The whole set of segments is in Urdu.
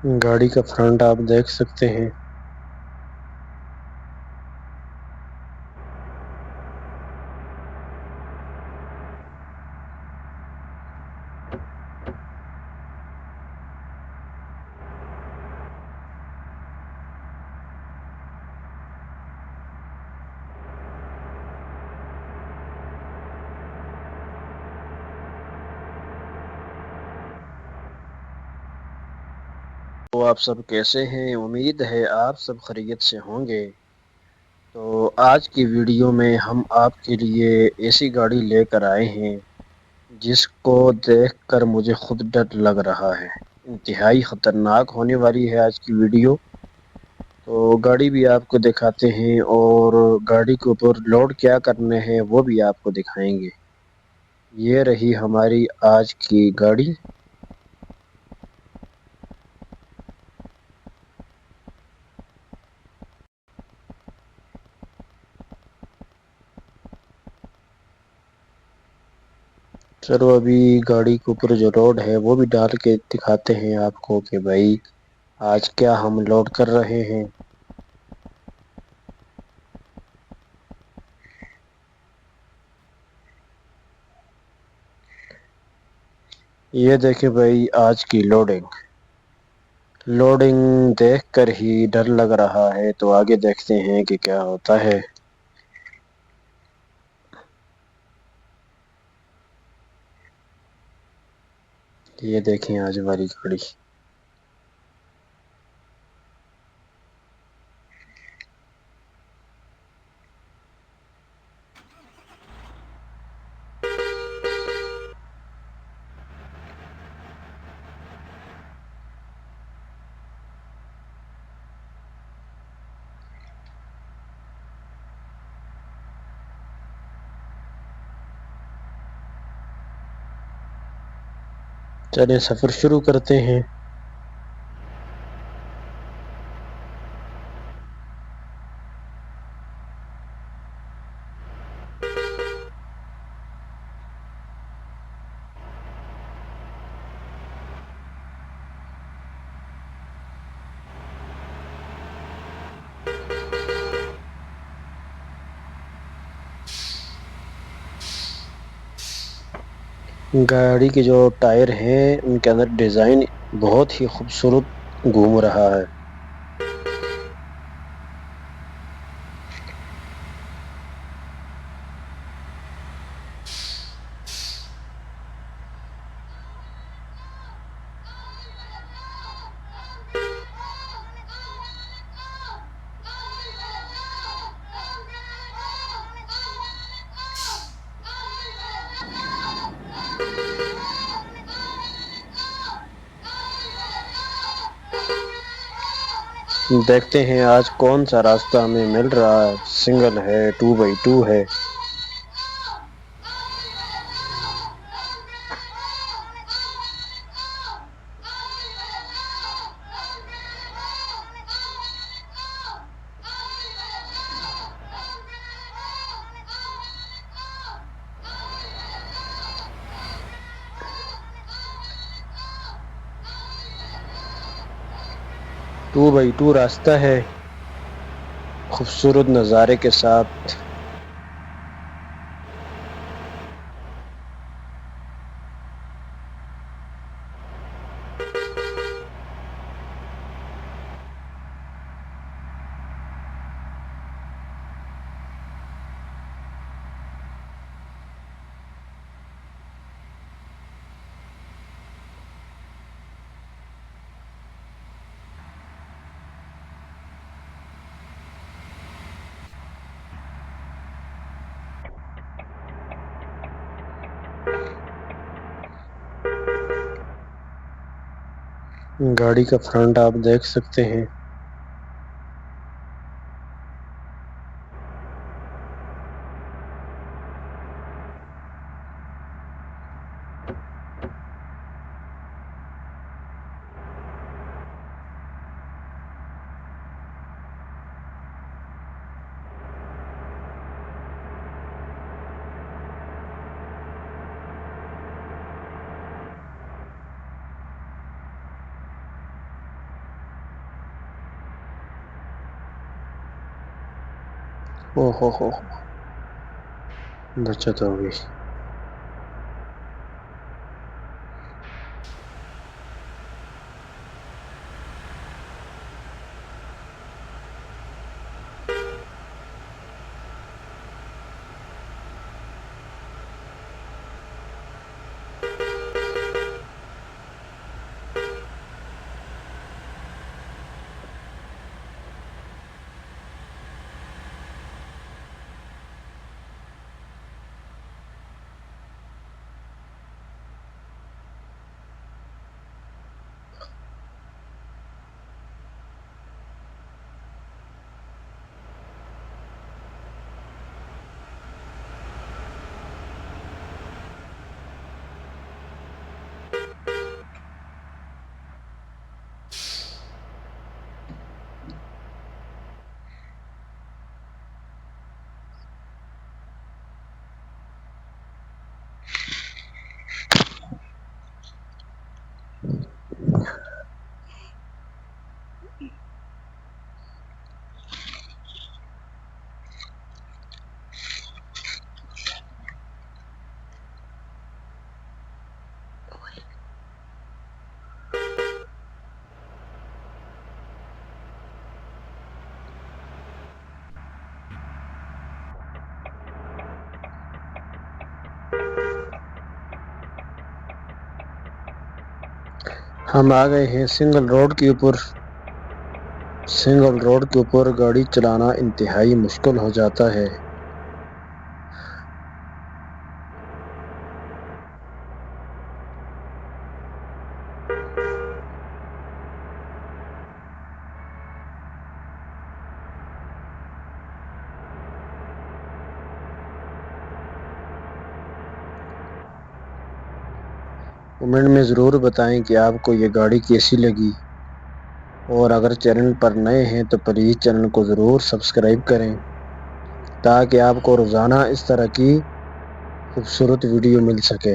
گاڑی کا فرنٹ آپ دیکھ سکتے ہیں۔ تو آپ سب کیسے ہیں؟ امید ہے آپ سب خیریت سے ہوں گے۔ تو آج کی ویڈیو میں ہم آپ کے لیے ایسی گاڑی لے کر آئے ہیں جس کو دیکھ کر مجھے خود ڈر لگ رہا ہے۔ انتہائی خطرناک ہونے والی ہے آج کی ویڈیو۔ تو گاڑی بھی آپ کو دکھاتے ہیں اور گاڑی کے اوپر لوڈ کیا کرنے ہیں وہ بھی آپ کو دکھائیں گے۔ یہ رہی ہماری آج کی گاڑی۔ چلو ابھی گاڑی کے اوپر جو لوڈ ہے وہ بھی ڈال کے دکھاتے ہیں آپ کو کہ بھائی آج کیا ہم لوڈ کر رہے ہیں۔ یہ دیکھیں بھائی آج کی لوڈنگ دیکھ کر ہی ڈر لگ رہا ہے۔ تو آگے دیکھتے ہیں کہ کیا ہوتا ہے۔ یہ دیکھیں آج ہماری گاڑی۔ چلیں سفر شروع کرتے ہیں۔ گاڑی کے جو ٹائر ہیں ان کے اندر ڈیزائن بہت ہی خوبصورت گھوم رہا ہے۔ دیکھتے ہیں آج کون سا راستہ ہمیں مل رہا ہے، سنگل ہے 2x2 ہے۔ ٹو بائی ٹو راستہ ہے خوبصورت نظارے کے ساتھ۔ گاڑی کا فرنٹ آپ دیکھ سکتے ہیں۔ او ہو بچت ہو گئی۔ ہم آ گئے ہیں سنگل روڈ کے اوپر۔ سنگل روڈ کے اوپر گاڑی چلانا انتہائی مشکل ہو جاتا ہے۔ کمنٹ میں ضرور بتائیں کہ آپ کو یہ گاڑی کیسی لگی، اور اگر چینل پر نئے ہیں تو پلیز چینل کو ضرور سبسکرائب کریں تاکہ آپ کو روزانہ اس طرح کی خوبصورت ویڈیو مل سکے۔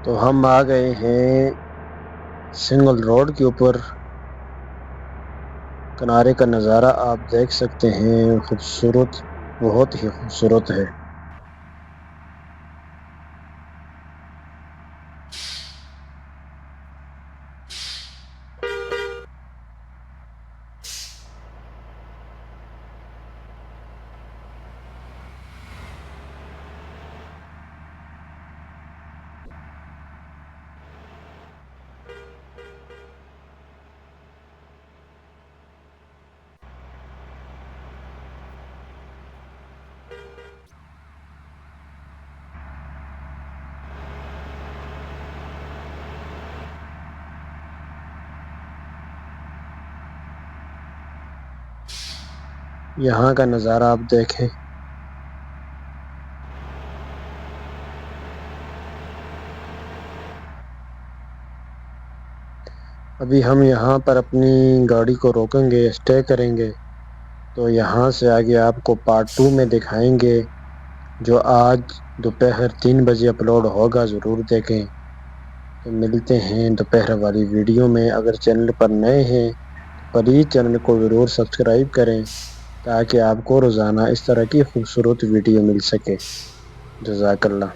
تو ہم آ گئے ہیں سنگل روڈ کے اوپر۔ کنارے کا نظارہ آپ دیکھ سکتے ہیں، خوبصورت، بہت ہی خوبصورت ہے۔ یہاں کا نظارہ آپ دیکھیں۔ ابھی ہم یہاں پر اپنی گاڑی کو روکیں گے، اسٹے کریں گے، تو یہاں سے آگے آپ کو پارٹ 2 میں دکھائیں گے، جو آج دوپہر 3 بجے اپلوڈ ہوگا، ضرور دیکھیں۔ تو ملتے ہیں دوپہر والی ویڈیو میں۔ اگر چینل پر نئے ہیں تو پلیز چینل کو ضرور سبسکرائب کریں تاکہ آپ کو روزانہ اس طرح کی خوبصورت ویڈیو مل سکے۔ جزاک اللہ۔